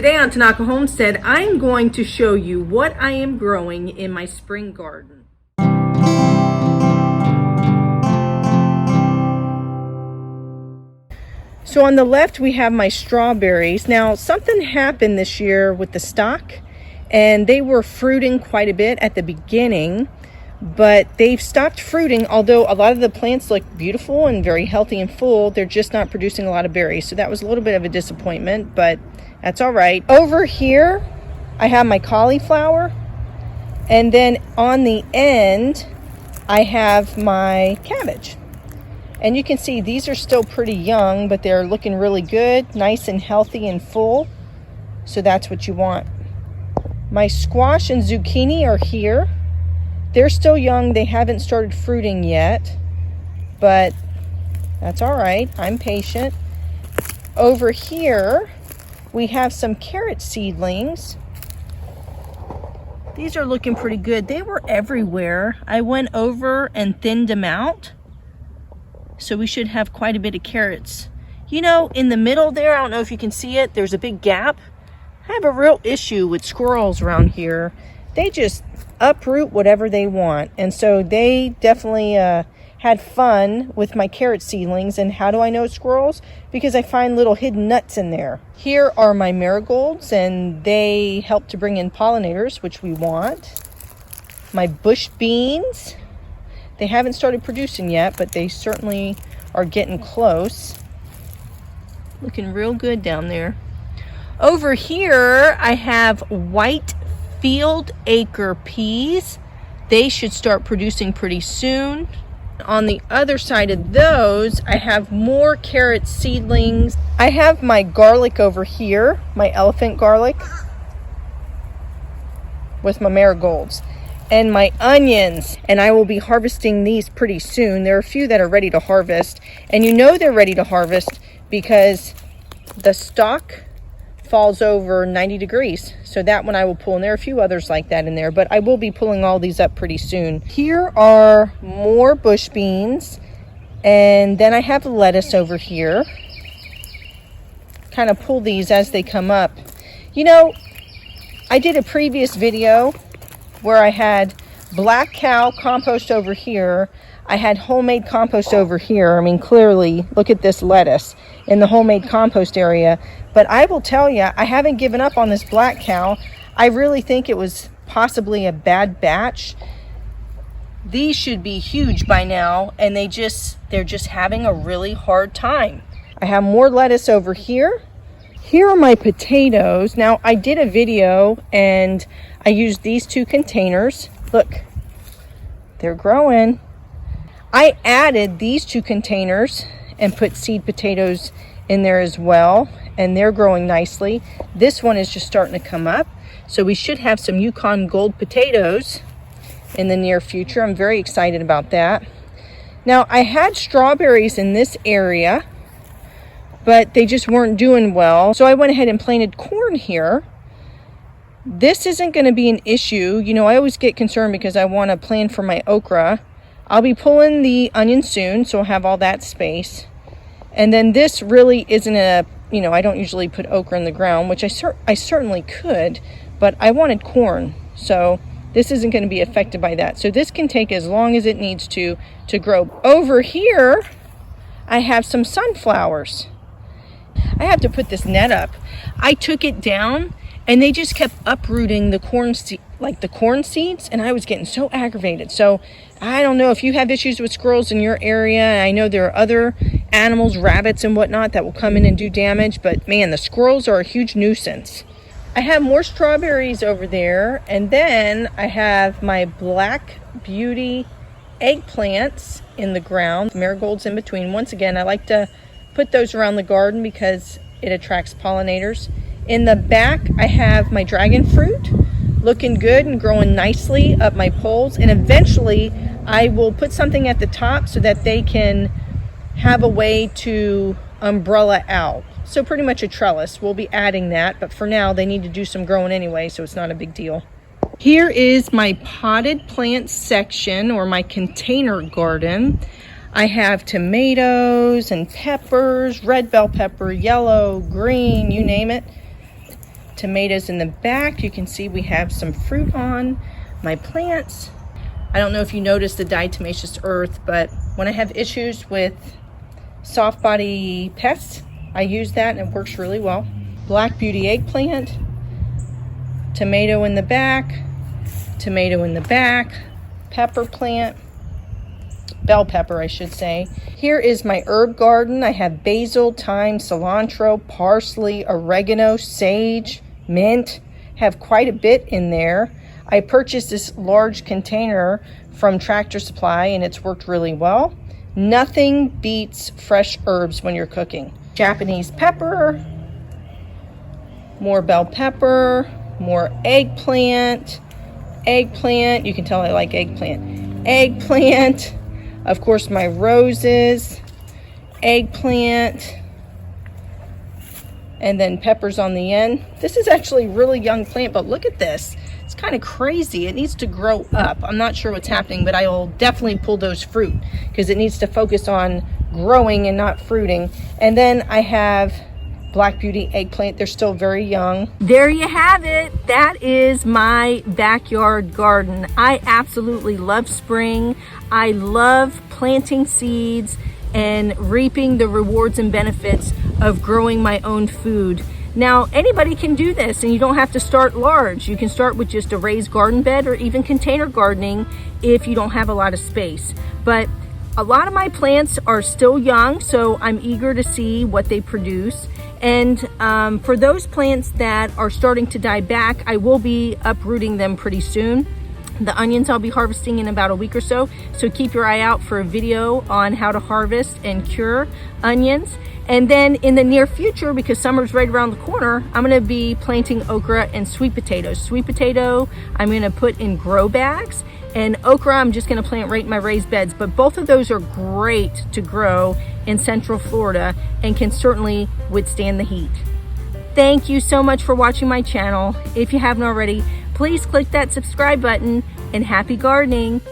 Today on Tanaka Homestead, I'm going to show you what I am growing in my spring garden. So on the left we have my strawberries. Now something happened this year with the stock, and they were fruiting quite a bit at the beginning, but they've stopped fruiting. Although a lot of the plants look beautiful and very healthy and full, they're just not producing a lot of berries. So that was a little bit of a disappointment, but that's all right. Over here I have my cauliflower, and then on the end I have my cabbage. And you can see these are still pretty young, but they're looking really good, nice and healthy and full. So that's what you want. My squash and zucchini are here. They're still young. They haven't started fruiting yet, but that's all right. I'm patient. Over here, we have some carrot seedlings. These are looking pretty good. They were everywhere. I went over and thinned them out. So we should have quite a bit of carrots. You know, in the middle there, I don't know if you can see it, there's a big gap. I have a real issue with squirrels around here. They just uproot whatever they want. And so they definitely had fun with my carrot seedlings. And how do I know it's squirrels? Because I find little hidden nuts in there. Here are my marigolds, and they help to bring in pollinators, which we want. My bush beans. They haven't started producing yet, but they certainly are getting close. Looking real good down there. Over here, I have white field acre peas. They should start producing pretty soon. On the other side of those, I have more carrot seedlings. I have my garlic over here, my elephant garlic, with my marigolds. And my onions, and I will be harvesting these pretty soon. There are a few that are ready to harvest, and you know they're ready to harvest because the stalk falls over 90 degrees. So that one I will pull, and there are a few others like that in there, but I will be pulling all these up pretty soon. Here are more bush beans, and then I have lettuce over here. Kind of pull these as they come up. You know, I did a previous video where I had black cow compost over here. I had homemade compost over here. I mean, clearly, look at this lettuce in the homemade compost area. But I will tell you, I haven't given up on this black cow. I really think it was possibly a bad batch. These should be huge by now, and they're just having a really hard time. I have more lettuce over here. Here are my potatoes. Now, I did a video and I used these two containers. Look, they're growing. I added these two containers and put seed potatoes in there as well, and they're growing nicely. This one is just starting to come up, so we should have some Yukon Gold potatoes in the near future. I'm very excited about that. Now, I had strawberries in this area, but they just weren't doing well, so I went ahead and planted corn here. This isn't going to be an issue. You know, I always get concerned because I want to plan for my okra. I'll be pulling the onion soon, so I'll have all that space. And then this really isn't a, you know, I don't usually put okra in the ground, which I certainly could, but I wanted corn, so this isn't going to be affected by that. So this can take as long as it needs to grow. Over here, I have some sunflowers. I have to put this net up. I took it down, and they just kept uprooting the corn seeds, and I was getting so aggravated. So I don't know if you have issues with squirrels in your area. I know there are other animals, rabbits and whatnot, that will come in and do damage, but man, the squirrels are a huge nuisance. I have more strawberries over there, and then I have my Black Beauty eggplants in the ground, marigolds in between. Once again, I like to put those around the garden because it attracts pollinators. In the back, I have my dragon fruit looking good and growing nicely up my poles. And eventually, I will put something at the top so that they can have a way to umbrella out. So pretty much a trellis. We'll be adding that, but for now, they need to do some growing anyway, so it's not a big deal. Here is my potted plant section, or my container garden. I have tomatoes and peppers, red bell pepper, yellow, green, you name it. Tomatoes in the back. You can see we have some fruit on my plants. I don't know if you noticed the diatomaceous earth, but when I have issues with soft body pests, I use that and it works really well. Black beauty eggplant, tomato in the back, tomato in the back, pepper plant, bell pepper I should say. Here is my herb garden. I have basil, thyme, cilantro, parsley, oregano, sage, mint. Have quite a bit in there. I purchased this large container from Tractor Supply and it's worked really well. Nothing beats fresh herbs when you're cooking. Japanese pepper, more bell pepper, more eggplant, eggplant. You can tell I like eggplant. Eggplant, of course my roses, eggplant, and then peppers on the end. This is actually a really young plant, but look at this. It's kind of crazy. It needs to grow up. I'm not sure what's happening, but I will definitely pull those fruit because it needs to focus on growing and not fruiting. And then I have Black Beauty eggplant. They're still very young. There you have it. That is my backyard garden. I absolutely love spring. I love planting seeds and reaping the rewards and benefits of growing my own food. Now, anybody can do this and you don't have to start large. You can start with just a raised garden bed or even container gardening if you don't have a lot of space. But a lot of my plants are still young, so I'm eager to see what they produce. And for those plants that are starting to die back, I will be uprooting them pretty soon. The onions I'll be harvesting in about a week or so keep your eye out for a video on how to harvest and cure onions. And then in the near future, because summer's right around the corner, I'm gonna be planting okra and sweet potatoes. Sweet potato, I'm gonna put in grow bags, and okra, I'm just gonna plant right in my raised beds. But both of those are great to grow in Central Florida and can certainly withstand the heat. Thank you so much for watching my channel. If you haven't already, please click that subscribe button and happy gardening.